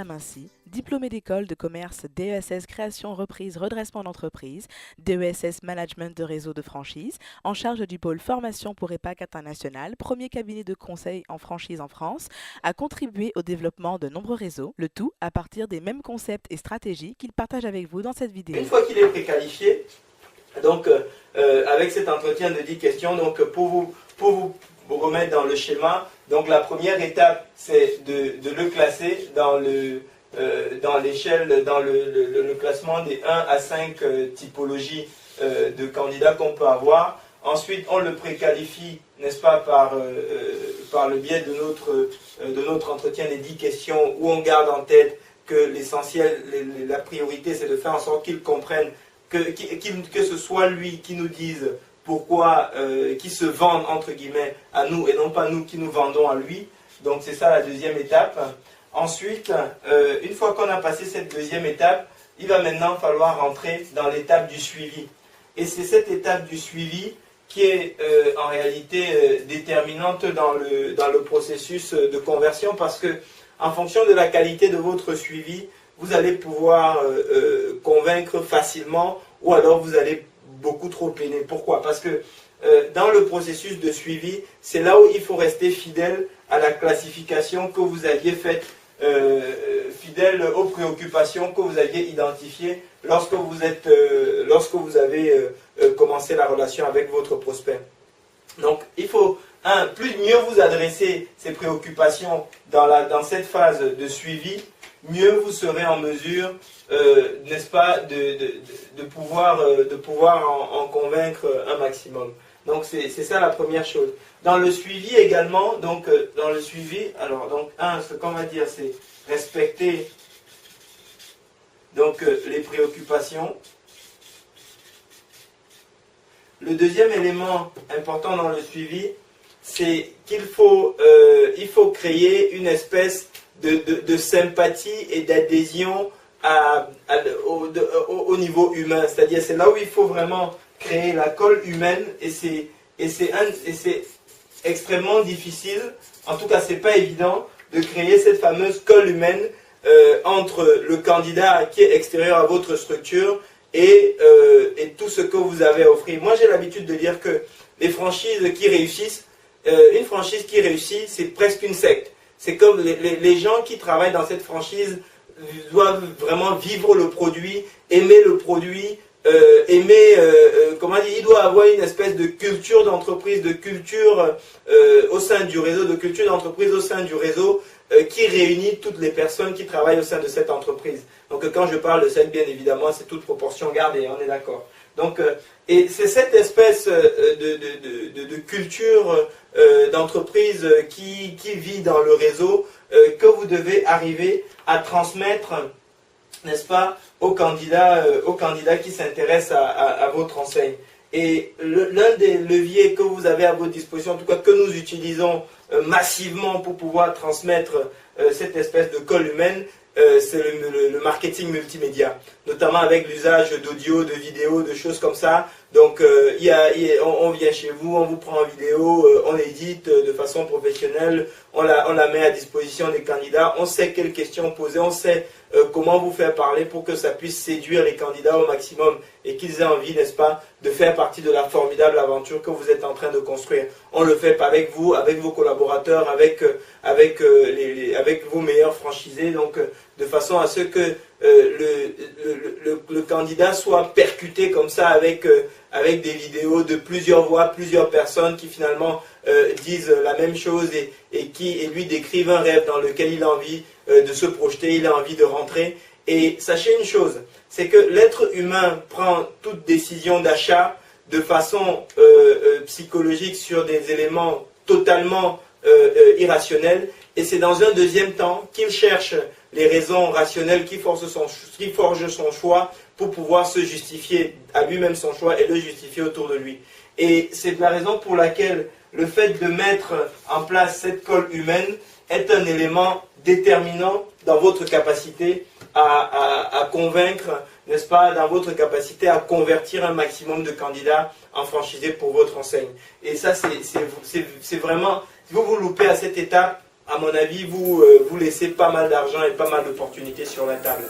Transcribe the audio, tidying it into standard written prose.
Lamincy, diplômée d'école de commerce DESS Création Reprise Redressement d'entreprise, DESS Management de réseau de franchise, en charge du pôle formation pour EPAC International, premier cabinet de conseil en franchise en France, a contribué au développement de nombreux réseaux, le tout à partir des mêmes concepts et stratégies qu'il partage avec vous dans cette vidéo. Une fois qu'il est préqualifié, donc avec cet entretien de 10 questions, donc pour vous remettre dans le schéma, donc la première étape c'est de le classer dans l'échelle, dans le classement des 1 à 5 typologies de candidats qu'on peut avoir. Ensuite on le préqualifie, n'est-ce pas, par le biais de notre entretien des 10 questions où on garde en tête que l'essentiel, la priorité c'est de faire en sorte qu'ils comprennent que ce soit lui qui nous dise pourquoi, qui se vende entre guillemets à nous et non pas nous qui nous vendons à lui. Donc c'est ça la deuxième étape. Ensuite, une fois qu'on a passé cette deuxième étape, il va maintenant falloir rentrer dans l'étape du suivi. Et c'est cette étape du suivi qui est en réalité déterminante dans le processus de conversion, parce que en fonction de la qualité de votre suivi, vous allez pouvoir convaincre facilement ou alors vous allez beaucoup trop peiner. Pourquoi? Parce que dans le processus de suivi, c'est là où il faut rester fidèle à la classification que vous aviez faite, fidèle aux préoccupations que vous aviez identifiées lorsque vous avez commencé la relation avec votre prospect. Donc il faut, plus mieux vous adresser ces préoccupations dans cette phase de suivi, mieux vous serez en mesure, n'est-ce pas, de pouvoir en convaincre un maximum. Donc c'est ça la première chose. Dans le suivi également, donc dans le suivi, alors donc ce qu'on va dire c'est respecter donc les préoccupations. Le deuxième élément important dans le suivi, c'est qu'il faut créer une espèce de sympathie et d'adhésion au niveau humain. C'est-à-dire c'est là où il faut vraiment créer la colle humaine et c'est extrêmement difficile, en tout cas c'est pas évident de créer cette fameuse colle humaine entre le candidat qui est extérieur à votre structure et tout ce que vous avez à offrir. Moi j'ai l'habitude de dire que les franchises qui réussissent, une franchise qui réussit c'est presque une secte. C'est comme les gens qui travaillent dans cette franchise doivent vraiment vivre le produit, aimer le produit, comment dire, il doit avoir une espèce de culture d'entreprise, de culture au sein du réseau, de culture d'entreprise au sein du réseau qui réunit toutes les personnes qui travaillent au sein de cette entreprise. Donc quand je parle de secte, bien évidemment, c'est toute proportion gardée, on est d'accord. Donc, et c'est cette espèce de culture d'entreprise qui vit dans le réseau que vous devez arriver à transmettre, n'est-ce pas, aux candidats qui s'intéressent à votre enseigne. Et l'un des leviers que vous avez à votre disposition, en tout cas que nous utilisons massivement pour pouvoir transmettre cette espèce de colle humaine, c'est le marketing multimédia, notamment avec l'usage d'audio, de vidéo, de choses comme ça. Donc on vient chez vous, on vous prend en vidéo, on édite de façon professionnelle, on la met à disposition des candidats, on sait quelles questions poser, on sait comment vous faire parler pour que ça puisse séduire les candidats au maximum et qu'ils aient envie, n'est-ce pas, de faire partie de la formidable aventure que vous êtes en train de construire. On le fait pas avec vous, avec vos collaborateurs, avec vos meilleurs franchisés, donc de façon à ce que le candidat soit percuté comme ça avec des vidéos de plusieurs voix, plusieurs personnes qui finalement disent la même chose et lui décrivent un rêve dans lequel il a envie de se projeter, il a envie de rentrer. Et sachez une chose, c'est que l'être humain prend toute décision d'achat de façon psychologique sur des éléments totalement irrationnels, et c'est dans un deuxième temps qu'il cherche les raisons rationnelles qui forgent son choix pour pouvoir se justifier à lui-même son choix et le justifier autour de lui. Et c'est la raison pour laquelle le fait de mettre en place cette colle humaine est un élément déterminant dans votre capacité à convaincre, n'est-ce pas, dans votre capacité à convertir un maximum de candidats en franchisés pour votre enseigne. Et ça, c'est vraiment, si vous vous loupez à cette étape, à mon avis, vous laissez pas mal d'argent et pas mal d'opportunités sur la table.